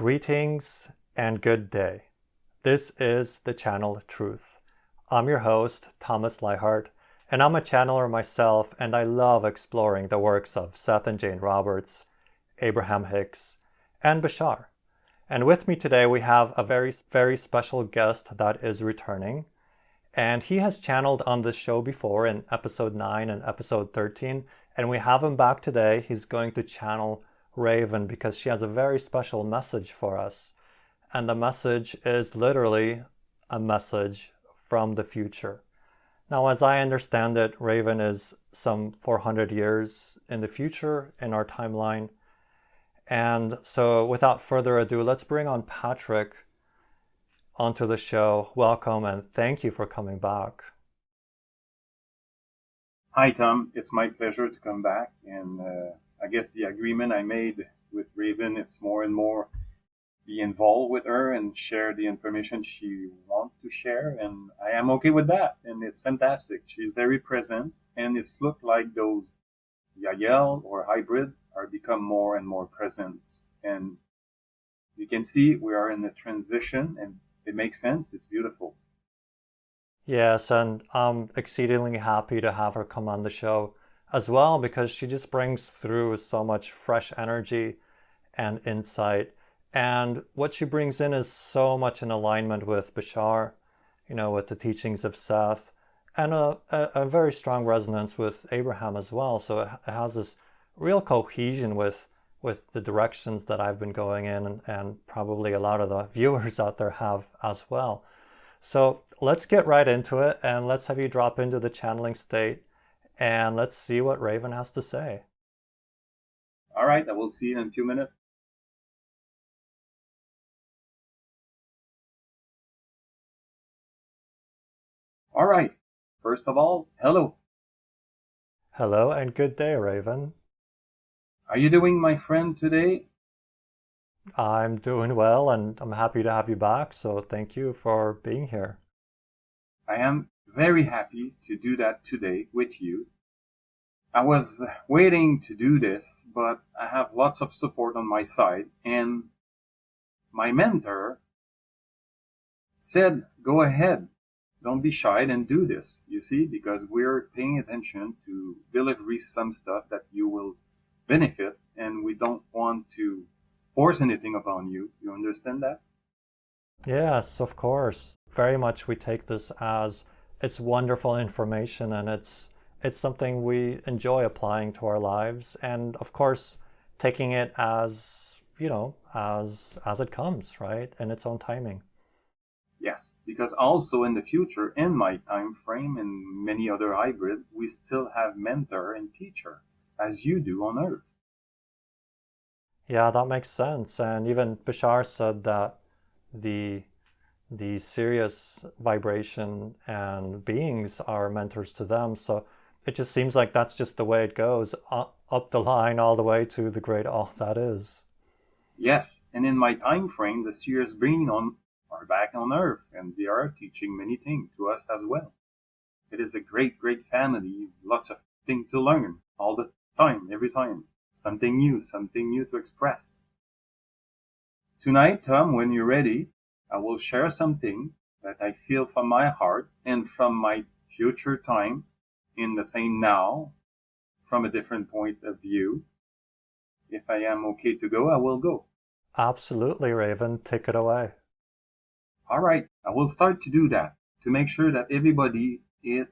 Greetings and good day. This is the Channel Truth. I'm your host, Thomas Leichardt, and I'm a channeler myself, and I love exploring the works of Seth and Jane Roberts, Abraham-Hicks, and Bashar. And with me today, we have a very, very special guest that is returning. And he has channeled on this show before in episode 9 and episode 13. And we have him back today. He's going to channel Raven because she has a very special message for us. And the message is literally a message from the future. Now, as I understand it, Raven is some 400 years in the future in our timeline. And so without further ado, let's bring on Patrick onto the show. Welcome and thank you for coming back. Hi, Tom. It's my pleasure to come back. And I guess the agreement I made with Raven, it's more and more be involved with her and share the information she wants to share. And I am okay with that. And it's fantastic. She's very present. And it's looked like those Yahyel or hybrid are become more and more present. And you can see we are in a transition and it makes sense. It's beautiful. Yes, and I'm exceedingly happy to have her come on the show as well because she just brings through so much fresh energy and insight. And what she brings in is so much in alignment with Bashar, with the teachings of Seth, and a very strong resonance with Abraham as well. So it has this real cohesion with the directions that I've been going in, and probably a lot of the viewers out there have as well. So let's get right into it, and let's have you drop into the channeling state, and let's see what Raven has to say. All right, I will see you in a few minutes. All right, first of all, hello. Hello and good day, Raven. Are you doing, my friend, today? I'm doing well, and I'm happy to have you back, so thank you for being here. I am very happy to do that today with you. I was waiting to do this, but I have lots of support on my side, and my mentor said, go ahead, don't be shy and do this, you see, because we're paying attention to deliver some stuff that you will benefit, and we don't want to force anything upon you. You understand that? Yes, of course. Very much we take this as it's wonderful information, and it's something we enjoy applying to our lives, and of course taking it as as it comes, right, in its own timing. Yes, because also in the future, in my time frame and many other hybrid, we still have mentor and teacher, as you do on Earth. Yeah, that makes sense. And even Bashar said that the serious vibration and beings are mentors to them. So it just seems like that's just the way it goes, up the line all the way to the great all that is. Yes, and in my time frame, the seers being on are back on Earth, and they are teaching many things to us as well. It is a great, great family, lots of things to learn all the time, every time. Something new to express. Tonight, Tom, when you're ready, I will share something that I feel from my heart and from my future time in the same now, from a different point of view. If I am okay to go, I will go. Absolutely, Raven. Take it away. All right, I will start to do that to make sure that everybody is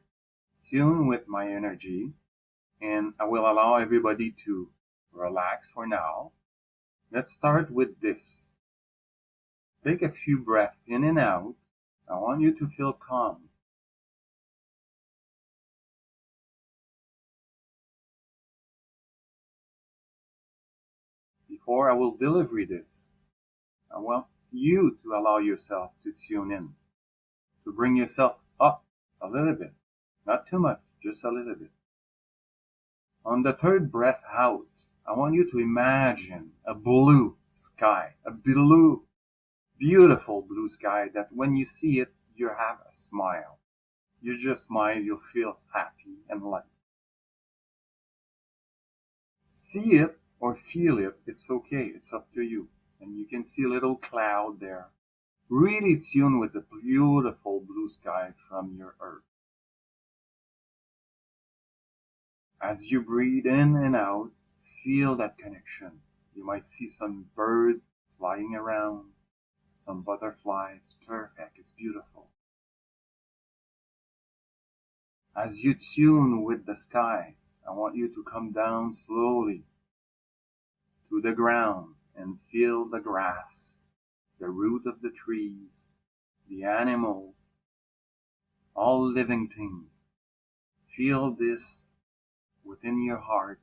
tuned with my energy, and I will allow everybody to relax for now. Let's start with this. Take a few breaths in and out. I want you to feel calm. Before I will deliver this, I want you to allow yourself to tune in, to bring yourself up a little bit. Not too much, just a little bit. On the third breath out, I want you to imagine a blue sky, a beautiful blue sky that when you see it, you have a smile. You just smile, you'll feel happy and light. See it or feel it, it's okay, it's up to you. and you can see a little cloud there. Really tune with the beautiful blue sky from your earth. As you breathe in and out, feel that connection. You might see some bird flying around, some butterflies. Perfect, it's beautiful. As you tune with the sky, I want you to come down slowly to the ground and feel the grass, the root of the trees, the animal, all living things. Feel this within your heart.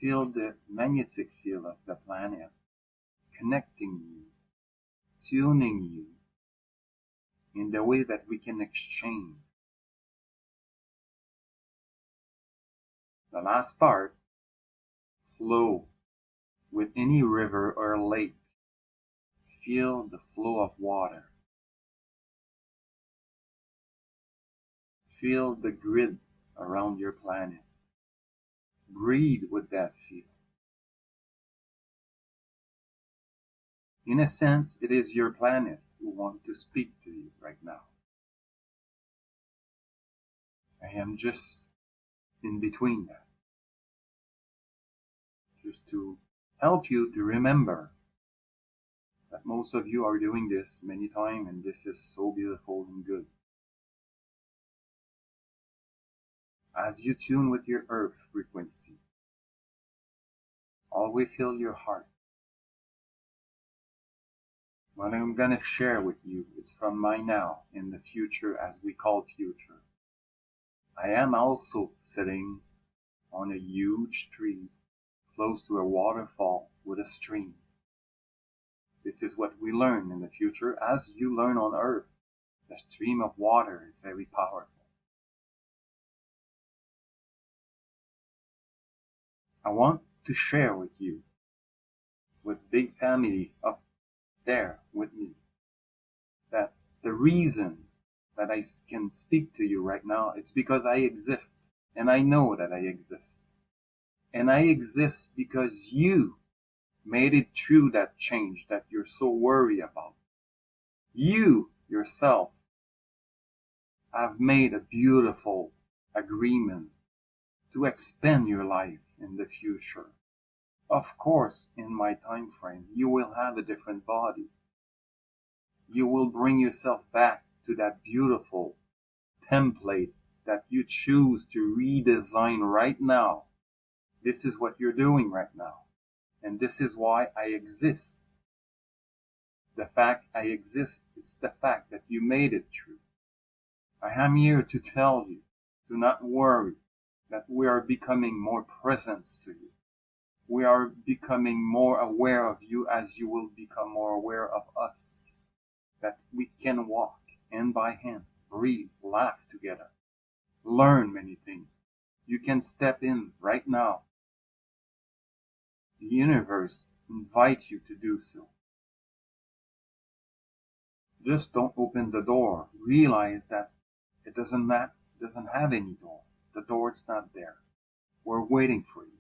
Feel the magnetic field of the planet connecting you, tuning you in the way that we can exchange. The last part, flow with any river or lake. Feel the flow of water. Feel the grid around your planet. Breathe with that feel. In a sense, it is your planet who wants to speak to you right now. I am just in between that. Just to help you to remember that most of you are doing this many times, and this is so beautiful and good. As you tune with your earth frequency, always feel your heart. What I'm going to share with you is from my now in the future, as we call future. I am also sitting on a huge tree close to a waterfall with a stream. This is what we learn in the future. As you learn on earth, the stream of water is very powerful. I want to share with you, with big family up there with me, that the reason that I can speak to you right now is because I exist, and I know that I exist. And I exist because you made it through that change that you're so worried about. You yourself have made a beautiful agreement to expand your life in the future. Of course, in my time frame, you will have a different body. You will bring yourself back to that beautiful template that you choose to redesign right now. This is what you're doing right now. And this is why I exist. The fact I exist is the fact that you made it true. I am here to tell you, do not worry, that we are becoming more presence to you. We are becoming more aware of you as you will become more aware of us. That we can walk hand by hand, breathe, laugh together, learn many things. You can step in right now. The universe invites you to do so. Just don't open the door. Realize that it doesn't have any door. The door is not there. We're waiting for you.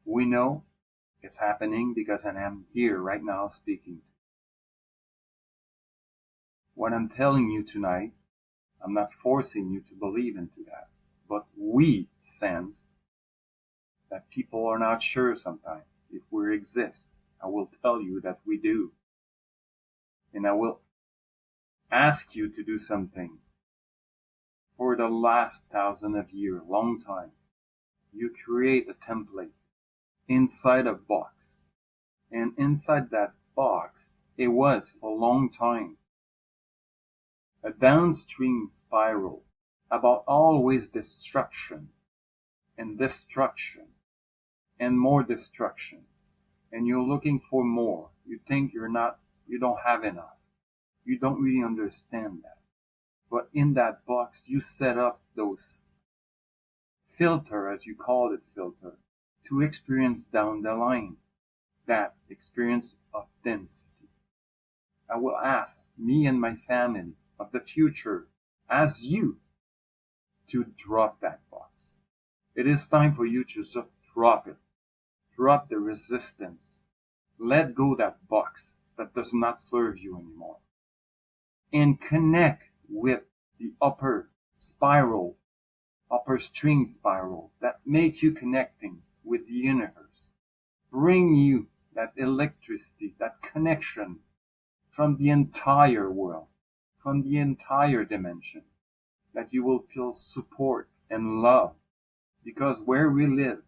We know it's happening because I am here right now speaking. What I'm telling you tonight, I'm not forcing you to believe into that, but we sense that people are not sure sometimes if we exist. I will tell you that we do. And I will ask you to do something. For the last 1,000 of years, long time, you create a template inside a box. And inside that box, it was for a long time a downstream spiral about always destruction and destruction and more destruction. And you're looking for more. You think you don't have enough. You don't really understand that. But in that box, you set up those filter, as you call it, filter, to experience down the line, that experience of density. I will ask me and my family of the future, as you, to drop that box. It is time for you to just drop it. Drop the resistance. Let go that box that does not serve you anymore. And connect with the upper string spiral that make you connecting with the universe. Bring you that electricity, that connection from the entire world, from the entire dimension, that you will feel support and love. Because where we live,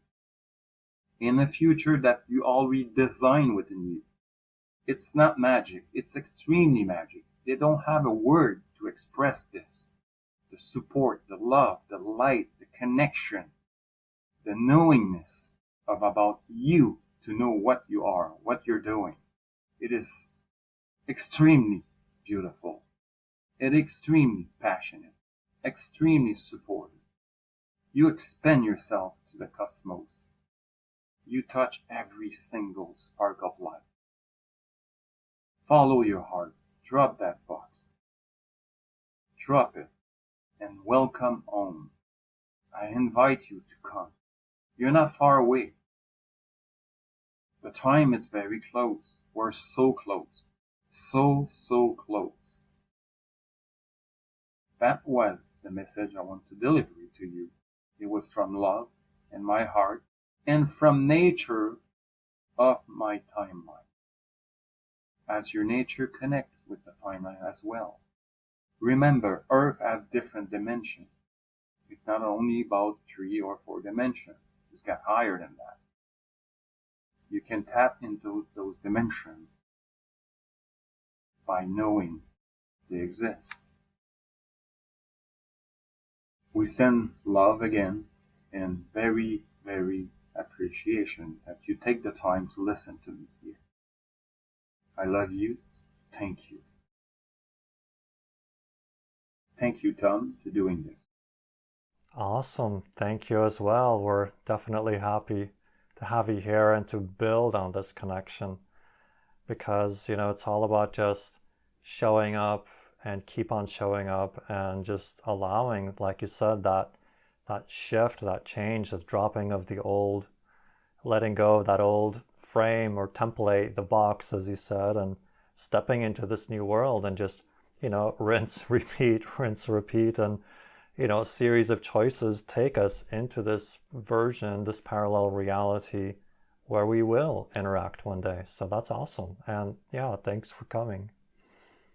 in a future that you already design within you, it's not magic, it's extremely magic. They don't have a word to express this. The support, the love, the light, the connection, the knowingness of about you to know what you are, what you're doing. It is extremely beautiful and extremely passionate, extremely supportive. You expend yourself to the cosmos. You touch every single spark of life. Follow your heart. Drop that box. Drop it and welcome home. I invite you to come. You're not far away. The time is very close. We're so close. So close. That was the message I want to deliver to you. It was from love and my heart and from nature of my timeline. As your nature connect with the timeline as well. Remember, Earth has different dimensions. It's not only about 3 or 4 dimensions. It's got higher than that. You can tap into those dimensions by knowing they exist. We send love again and very, very appreciation that you take the time to listen to me here. I love you. Thank you. Thank you, Tom, for doing this. Awesome. Thank you as well. We're definitely happy to have you here and to build on this connection because, it's all about just showing up and keep on showing up and just allowing, like you said, that shift, that change, the dropping of the old, letting go of that old frame or template, the box, as you said, and stepping into this new world and just, rinse, repeat, and, a series of choices take us into this version, this parallel reality where we will interact one day. So that's awesome. And yeah, thanks for coming.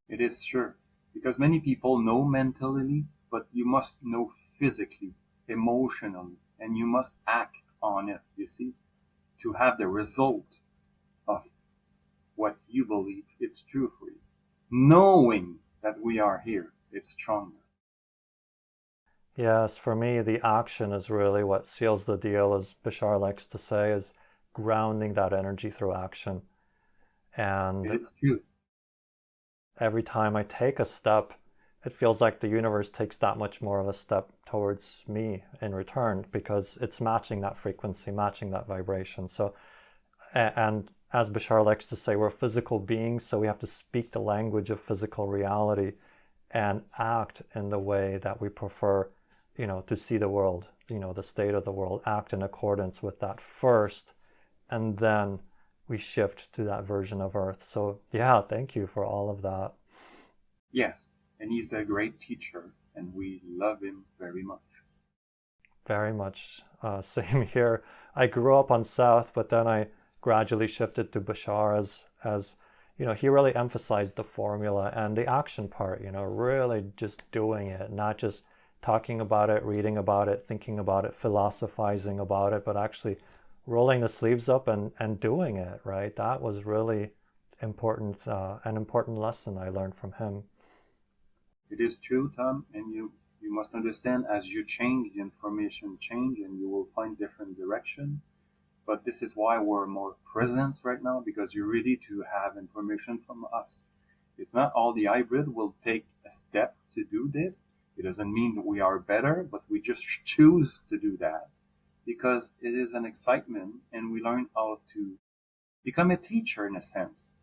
It is sure. Because many people know mentally, but you must know physically, emotionally, and you must act on it, you see, to have the result of what you believe it's true for you. Knowing that we are here, it's stronger. Yes, for me, the action is really what seals the deal, as Bashar likes to say, is grounding that energy through action. And it's true. Every time I take a step, it feels like the universe takes that much more of a step towards me in return because it's matching that frequency, matching that vibration. So, and as Bashar likes to say, we're physical beings, so we have to speak the language of physical reality and act in the way that we prefer, to see the world, the state of the world, act in accordance with that first, and then we shift to that version of Earth. So yeah, thank you for all of that. Yes, and he's a great teacher, and we love him very much. Very much. Same here. I grew up on Seth, but then I gradually shifted to Bashar as he really emphasized the formula and the action part, really just doing it, not just talking about it, reading about it, thinking about it, philosophizing about it, but actually rolling the sleeves up and doing it, right? That was really important, an important lesson I learned from him. It is true, Tom, and you must understand as you change, the information change and you will find different direction. But this is why we're more present right now, because you're ready to have information from us. It's not all the hybrid will take a step to do this. It doesn't mean that we are better, but we just choose to do that because it is an excitement and we learn how to become a teacher in a sense.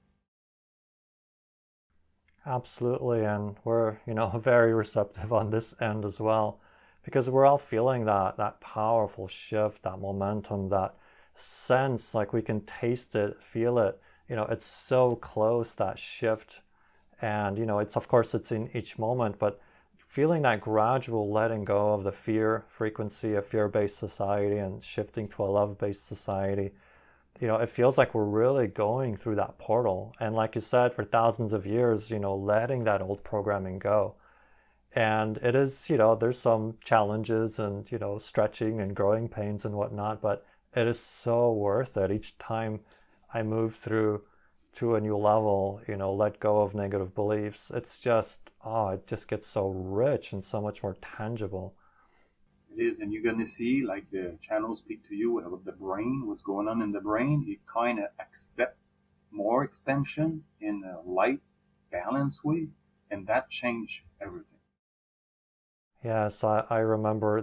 Absolutely, and we're, very receptive on this end as well, because we're all feeling that powerful shift, that momentum, that sense, like we can taste it, feel it. It's so close, that shift. And, it's, of course, it's in each moment, but feeling that gradual letting go of the fear frequency of fear-based society and shifting to a love-based society, it feels like we're really going through that portal. And like you said, for thousands of years, letting that old programming go. And it is, there's some challenges and, stretching and growing pains and whatnot, but it is so worth it. Each time I move through to a new level, let go of negative beliefs, it's just, it just gets so rich and so much more tangible. It is, and you're going to see, like the channels speak to you about the brain, what's going on in the brain. You kind of accept more expansion in a light, balanced way, and that changed everything. Yes, I remember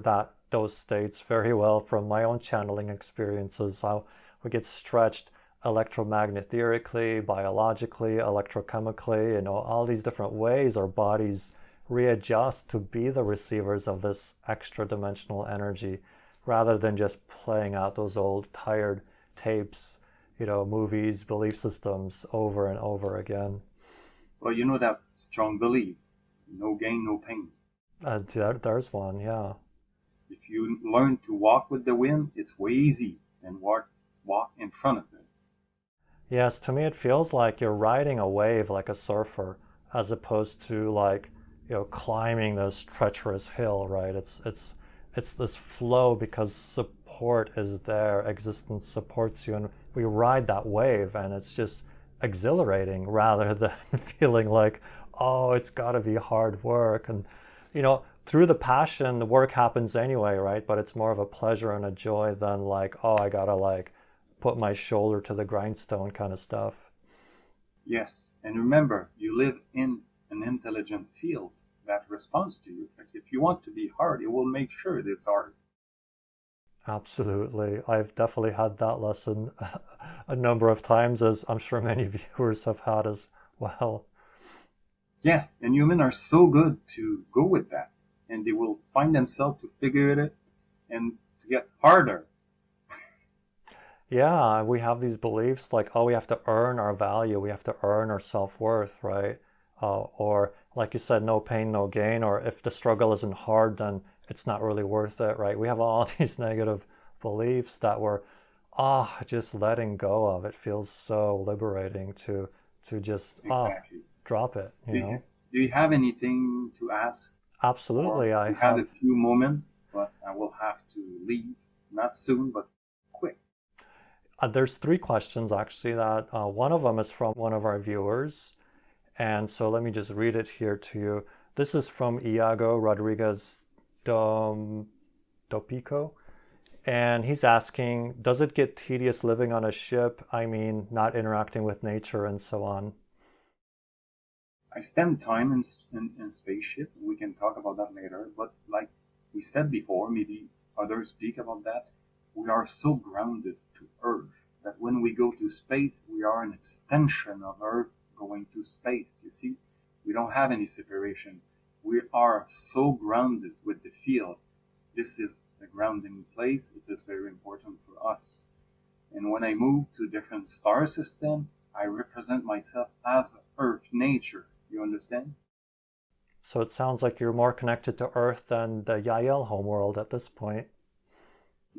those states very well from my own channeling experiences. How we get stretched electromagnetically, biologically, electrochemically, all these different ways our bodies readjust to be the receivers of this extra dimensional energy rather than just playing out those old tired tapes, movies, belief systems over and over again. Well, that strong belief, no gain, no pain. There's one, yeah. If you learn to walk with the wind, it's way easy and walk in front of it. Yes, to me it feels like you're riding a wave like a surfer, as opposed to like, climbing this treacherous hill, right? It's this flow because support is there, existence supports you, and we ride that wave, and it's just exhilarating rather than feeling like, oh, it's got to be hard work. And through the passion, the work happens anyway, right? But it's more of a pleasure and a joy than like, oh, I gotta like put my shoulder to the grindstone kind of stuff. Yes, and remember, you live in an intelligent field that responds to you. Like if you want to be hard, it will make sure it is hard. Absolutely. I've definitely had that lesson a number of times, as I'm sure many viewers have had as well. Yes, and humans are so good to go with that, and they will find themselves to figure it and to get harder. Yeah, we have these beliefs like, oh, we have to earn our value, we have to earn our self-worth, right? Or like you said, no pain, no gain, or if the struggle isn't hard, then it's not really worth it, right? We have all these negative beliefs that we're just letting go of. It feels so liberating to just Exactly. drop it, Do you have anything to ask? Or Absolutely, I we had a have. few moments, but I will have to leave. Not soon, but quick. There's three questions actually that one of them is from one of our viewers. And so let me just read it here to you. This is from Iago Rodriguez Dopico. And he's asking, does it get tedious living on a ship? I mean, not interacting with nature and so on. I spend time in spaceship. We can talk about that later. But like we said before, maybe others speak about that. We are so grounded to Earth that when we go to space, we are an extension of Earth going to space. You see, we don't have any separation. We are so grounded with the field. This is the grounding place. It is very important for us. And when I move to different star system, I represent myself as Earth nature. You understand? So it sounds like you're more connected to Earth than the Yahyel homeworld at this point.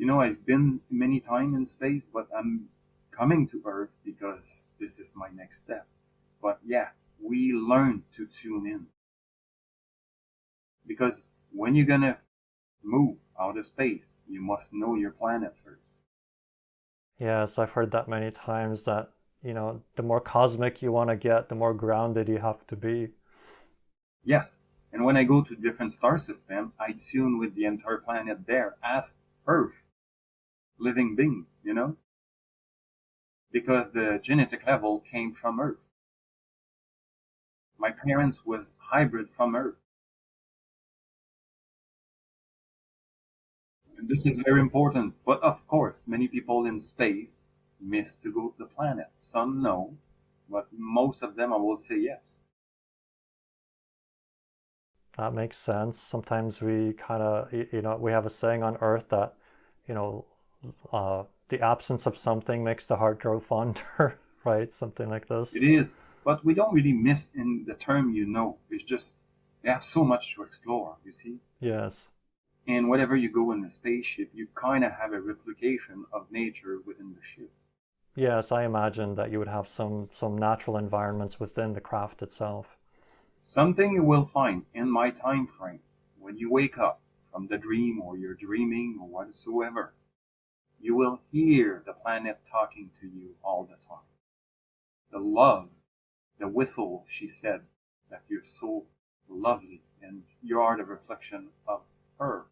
I've been many times in space, but I'm coming to Earth because this is my next step. But yeah, we learn to tune in. Because when you're gonna move out of space, you must know your planet first. Yes, I've heard that many times that, the more cosmic you want to get, the more grounded you have to be. Yes, and when I go to different star system, I tune with the entire planet there as Earth, living being, because the genetic level came from Earth. My parents was hybrid from Earth. And this is very important. But of course, many people in space miss to go to the planet. Some no, but most of them I will say yes. That makes sense. Sometimes we kind of, we have a saying on Earth that, you know, the absence of something makes the heart grow fonder, right? Something like It this. is, but we don't really miss in the term, It's just, they have so much to explore, you see? Yes. And whenever you go in a spaceship, you kind of have a replication of nature within the ship. Yes, I imagine that you would have some natural environments within the craft itself. Something you will find in my time frame when you wake up from the dream or you're dreaming or whatsoever, you will hear the planet talking to you all the time. The love, the whistle, she said, that you're so lovely and you are the reflection of her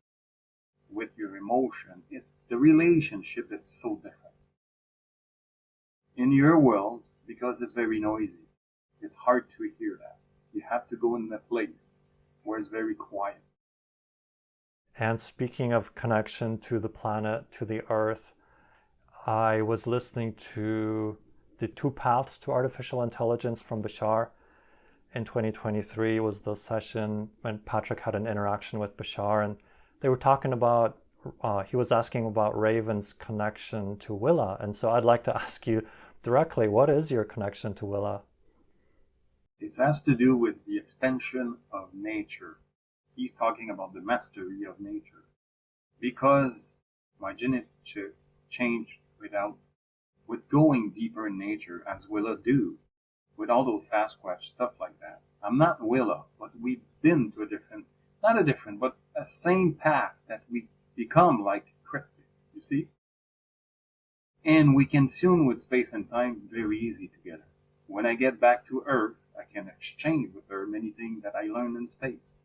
with your emotion. The relationship is so different. In your world, because it's very noisy, it's hard to hear that. You have to go in a place where it's very quiet. And speaking of connection to the planet, to the earth, I was listening to the Two Paths to Artificial Intelligence from Bashar. In 2023 was the session when Patrick had an interaction with Bashar, and they were talking about, he was asking about Raven's connection to Willa. And so I'd like to ask you directly, what is your connection to Willa? It has to do with the expansion of nature. He's talking about the mastery of nature. Because my genetic changed with going deeper in nature as Willa do, with all those Sasquatch stuff like that. I'm not Willa, but we've been to not a different, but a same path that we become like cryptic, you see? And we can tune with space and time very easy together. When I get back to Earth, I can exchange with her many things that I learned in space.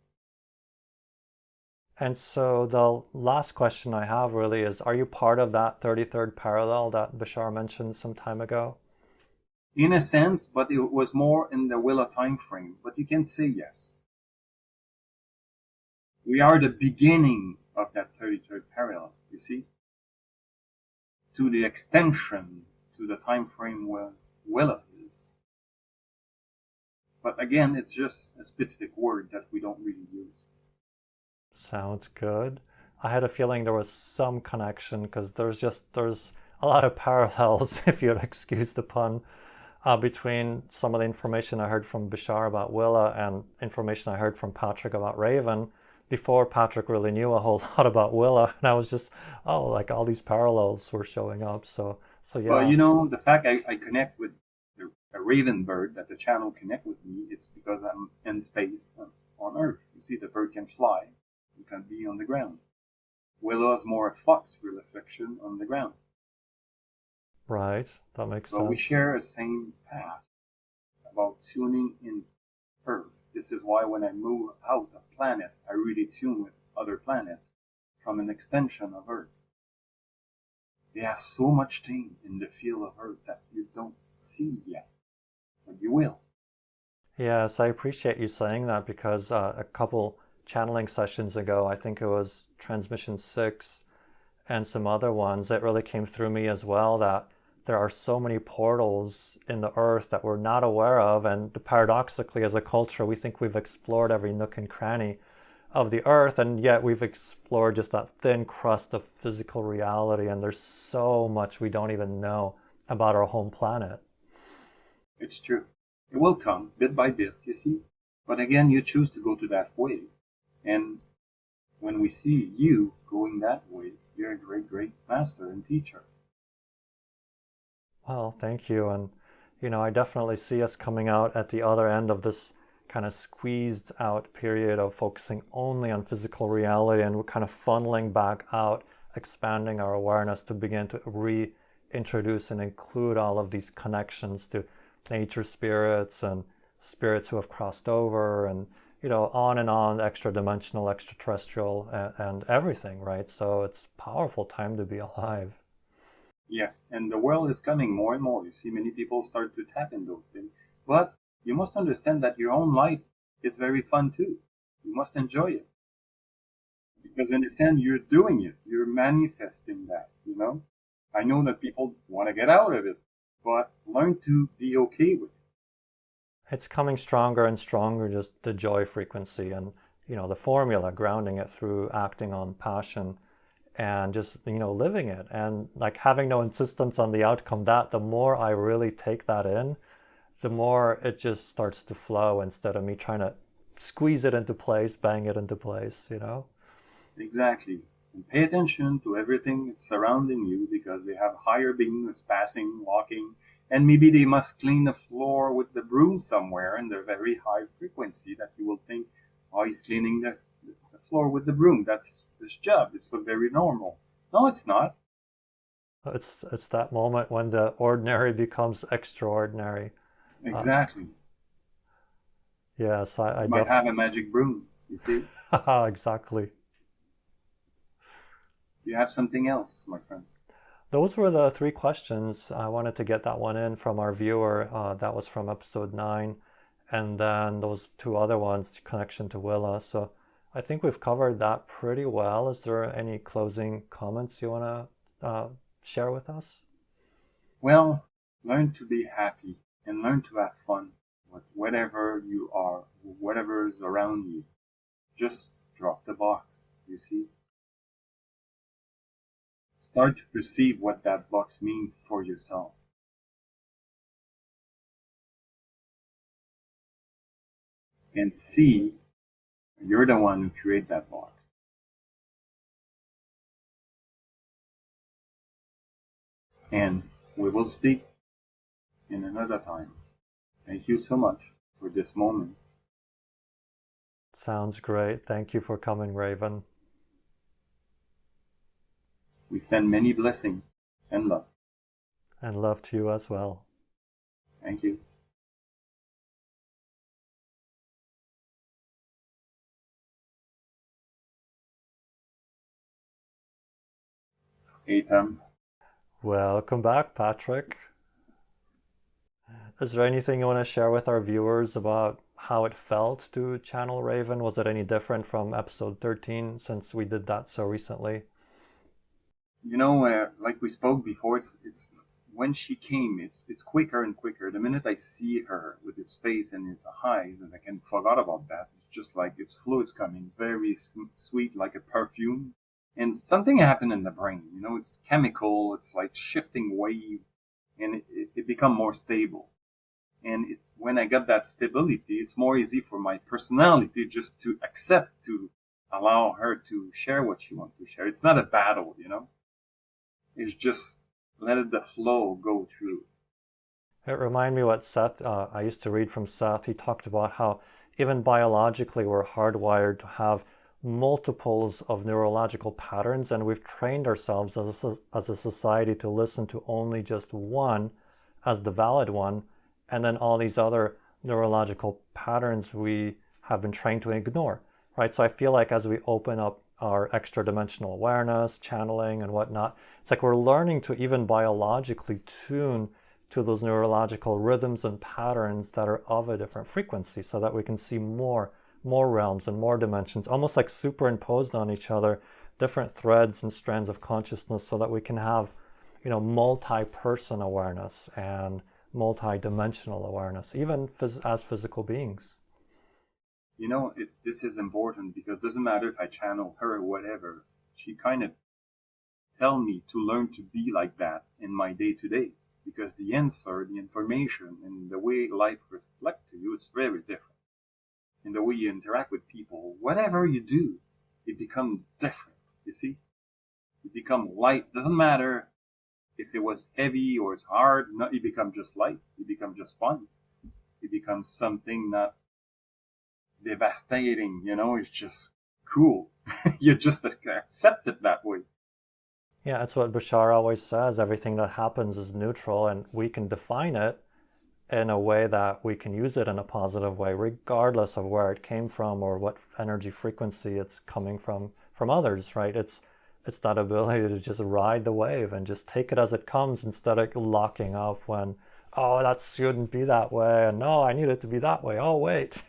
And so the last question I have really is, are you part of that 33rd parallel that Bashar mentioned some time ago? In a sense, but it was more in the Willa time frame, but you can say yes. We are the beginning of that 33rd parallel, you see? To the extension to the time frame where Willa is. But again, it's just a specific word that we don't really use. Sounds good. I had a feeling there was some connection because there's a lot of parallels, if you'd excuse the pun, between some of the information I heard from Bashar about Willa and information I heard from Patrick about Raven before Patrick really knew a whole lot about Willa. And I was just, oh, like all these parallels were showing up. So Well, yeah. the fact I connect with a raven bird, that the channel connect with me, it's because I'm in space on Earth. You see, the bird can fly, it can be on the ground. Willow is more a fox reflection on the ground. Right. That makes But we sense. share a same path about tuning in Earth. This is why when I move out of planet, I really tune with other planets from an extension of Earth. They have so much thing in the field of Earth that you don't see yet, but you will. Yes, I appreciate you saying that because a couple channeling sessions ago, I think it was Transmission 6 and some other ones, it really came through me as well that there are so many portals in the earth that we're not aware of. And paradoxically, as a culture, we think we've explored every nook and cranny of the earth, and yet we've explored just that thin crust of physical reality. And there's so much we don't even know about our home planet. It's true. It will come bit by bit, you see. But again, you choose to go to that way. And when we see you going that way, you're a great, great master and teacher. Well, thank you. And, I definitely see us coming out at the other end of this kind of squeezed out period of focusing only on physical reality, and we're kind of funneling back out, expanding our awareness to begin to reintroduce and include all of these connections to nature spirits and spirits who have crossed over, and on and on, extra dimensional, extraterrestrial, and everything, right? So it's a powerful time to be alive. Yes, and the world is coming more and more. You see, many people start to tap in those things. But you must understand that your own life is very fun too. You must enjoy it. Because in a sense, you're doing it. You're manifesting that. I know that people want to get out of it, but learn to be okay with it. It's coming stronger and stronger, just the joy frequency and the formula, grounding it through acting on passion and just, living it and like having no insistence on the outcome. That the more I really take that in, the more it just starts to flow instead of me trying to squeeze it into place, bang it into place. Exactly. And pay attention to everything that's surrounding you because they have higher beings passing, walking, and maybe they must clean the floor with the broom somewhere in the very high frequency that you will think, oh, he's cleaning the floor with the broom. That's his job. It's very normal. No, it's not. It's that moment when the ordinary becomes extraordinary. Uh, Exactly. yes, I You might definitely. have a magic broom, you see. Exactly. You have something else, my friend. Those were the three questions. I wanted to get that one in from our viewer. That was from episode 9. And then those two other ones, connection to Willa. So I think we've covered that pretty well. Is there any closing comments you want to share with us? Well, learn to be happy and learn to have fun with whatever you are, whatever is around you. Just drop the box, you see. Start to perceive what that box means for yourself and see you're the one who created that box. And we will speak in another time. Thank you so much for this moment. Sounds great. Thank you for coming, Raven. We send many blessings and love. And love to you as well. Thank you. Atam. Welcome back, Patrick. Is there anything you want to share with our viewers about how it felt to channel Raven? Was it any different from episode 13 since we did that so recently? Like we spoke before, it's when she came, it's quicker and quicker. The minute I see her with his face and his eyes, and I can forgot about that. It's just like it's fluids coming. It's very sweet, like a perfume. And something happened in the brain. It's chemical. It's like shifting wave, and it become more stable. And when I got that stability, it's more easy for my personality just to accept to allow her to share what she wants to share. It's not a battle. It's just let the flow go through. It reminded me what Seth, I used to read from Seth. He talked about how even biologically we're hardwired to have multiples of neurological patterns, and we've trained ourselves as a society to listen to only just one as the valid one, and then all these other neurological patterns we have been trained to ignore, right? So I feel like as we open up our extra dimensional awareness, channeling, and whatnot, it's like we're learning to even biologically tune to those neurological rhythms and patterns that are of a different frequency so that we can see more realms and more dimensions, almost like superimposed on each other, different threads and strands of consciousness so that we can have, multi-person awareness and multi-dimensional awareness, even as physical beings. This is important because it doesn't matter if I channel her or whatever. She kind of tell me to learn to be like that in my day to day because the answer, the information, and the way life reflects to you is very different. And the way you interact with people, whatever you do, it becomes different. You see, it become light. Doesn't matter if it was heavy or it's hard. No, it becomes just light. It becomes just fun. It becomes something not devastating. It's just cool. You just accept it that way. Yeah, that's what Bashar always says. Everything that happens is neutral, and we can define it in a way that we can use it in a positive way, regardless of where it came from or what energy frequency it's coming from others, right? It's that ability to just ride the wave and just take it as it comes instead of locking up when, oh, that shouldn't be that way, and no, I need it to be that way. Oh, wait,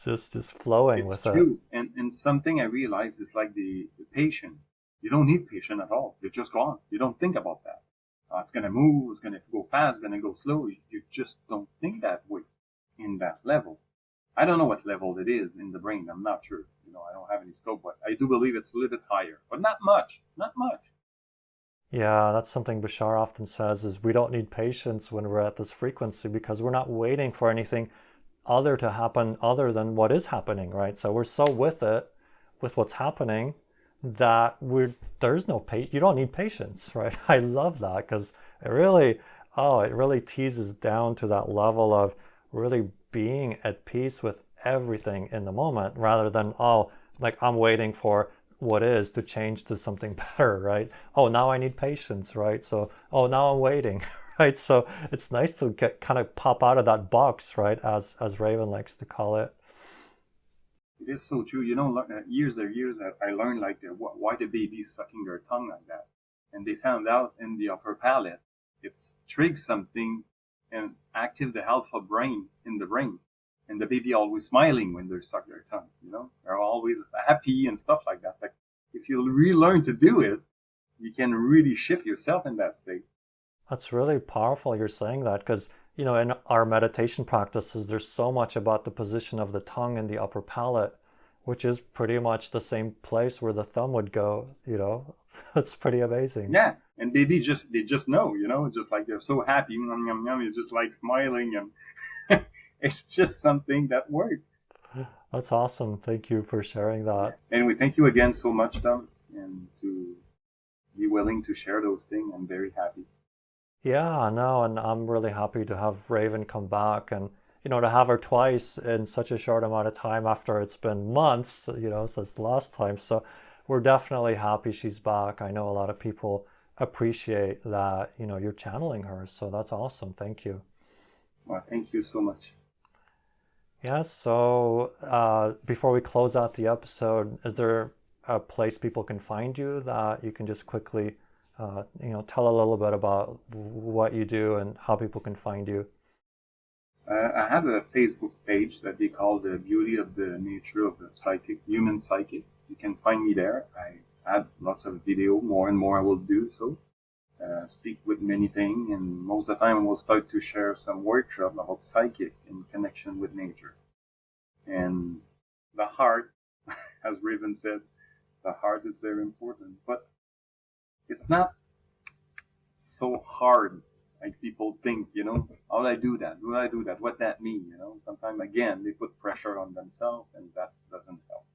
it's just flowing It's with it. true. And something I realized is like the patient. You don't need patient at all. You're just gone. You don't think about that. It's going to move. It's going to go fast. It's going to go slow. You just don't think that way in that level. I don't know what level it is in the brain. I'm not sure. I don't have any scope, but I do believe it's a little bit higher, but not much, not much. Yeah, that's something Bashar often says is we don't need patience when we're at this frequency because we're not waiting for anything other to happen other than what is happening, right? So we're so with it, with what's happening, that there's no you don't need patience, right? I love that because it really teases down to that level of really being at peace with everything in the moment rather than, like I'm waiting for what is to change to something better, right? Oh, now I need patience, right? So, now I'm waiting, right? So it's nice to get kind of pop out of that box, right? As Raven likes to call it. It is so true. Years and years I learned like why the baby's sucking their tongue like that, and they found out in the upper palate it's triggers something and active the alpha brain in the brain, and the baby always smiling when they suck their tongue. They're always happy and stuff like that. Like if you relearn to do it, you can really shift yourself in that state. That's really powerful you're saying that because, in our meditation practices, there's so much about the position of the tongue in the upper palate, which is pretty much the same place where the thumb would go, It's pretty amazing. Yeah, and they just know, just like they're so happy, yum, yum, yum, you're just like smiling, and it's just something that works. That's awesome. Thank you for sharing that. Anyway, thank you again so much, Tom, and to be willing to share those things. I'm very happy. Yeah, no, and I'm really happy to have Raven come back and, to have her twice in such a short amount of time after it's been months, since the last time. So we're definitely happy she's back. I know a lot of people appreciate that, you're channeling her. So that's awesome. Thank you. Well, thank you so much. Yeah, so before we close out the episode, is there a place people can find you that you can just quickly, tell a little bit about what you do and how people can find you? I have a Facebook page that they call the Beauty of the Nature of the Human Psychic. You can find me there. I add lots of video, more and more I will do so. Speak with many things, and most of the time we'll start to share some workshop about psychic in connection with nature. And the heart, as Raven said, the heart is very important, but it's not so hard like people think, how do I do that? Do I do that? What that mean? Sometimes again, they put pressure on themselves and that doesn't help.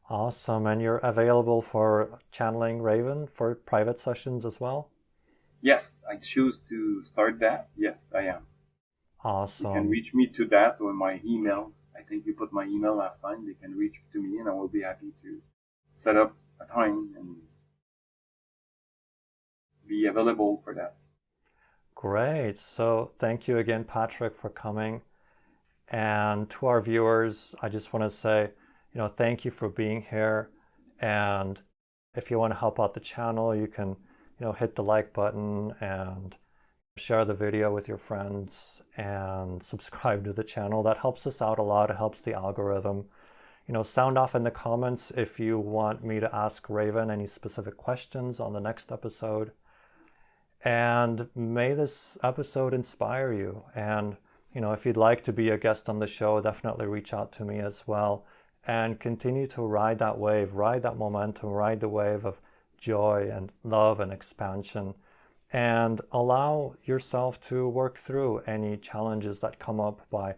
Awesome. And you're available for channeling Raven for private sessions as well? Yes, I choose to start that. Yes, I am. Awesome. You can reach me to that or my email. I think you put my email last time. They can reach to me and I will be happy to set up a time and be available for that. Great. So thank you again, Patrick, for coming. And to our viewers, I just want to say, thank you for being here. And if you want to help out the channel, you can, hit the like button and share the video with your friends and subscribe to the channel. That helps us out a lot. It helps the algorithm. Sound off in the comments if you want me to ask Raven any specific questions on the next episode. And may this episode inspire you. And, if you'd like to be a guest on the show, definitely reach out to me as well. And continue to ride that wave, ride that momentum, ride the wave of joy and love and expansion. And allow yourself to work through any challenges that come up by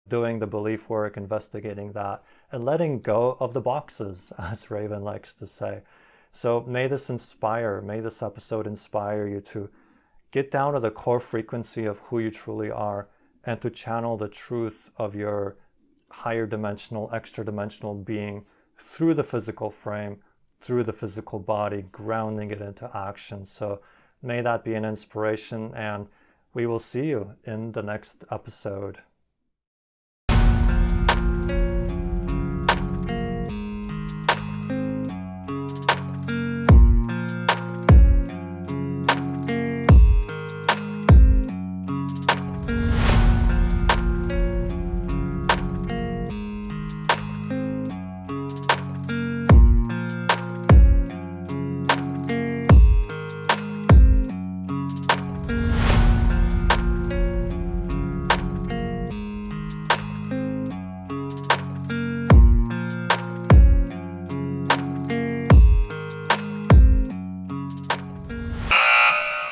doing the belief work, investigating that, and letting go of the boxes, as Raven likes to say. So may this episode inspire you to get down to the core frequency of who you truly are and to channel the truth of your higher dimensional, extra dimensional being through the physical frame, through the physical body, grounding it into action. So may that be an inspiration, and we will see you in the next episode.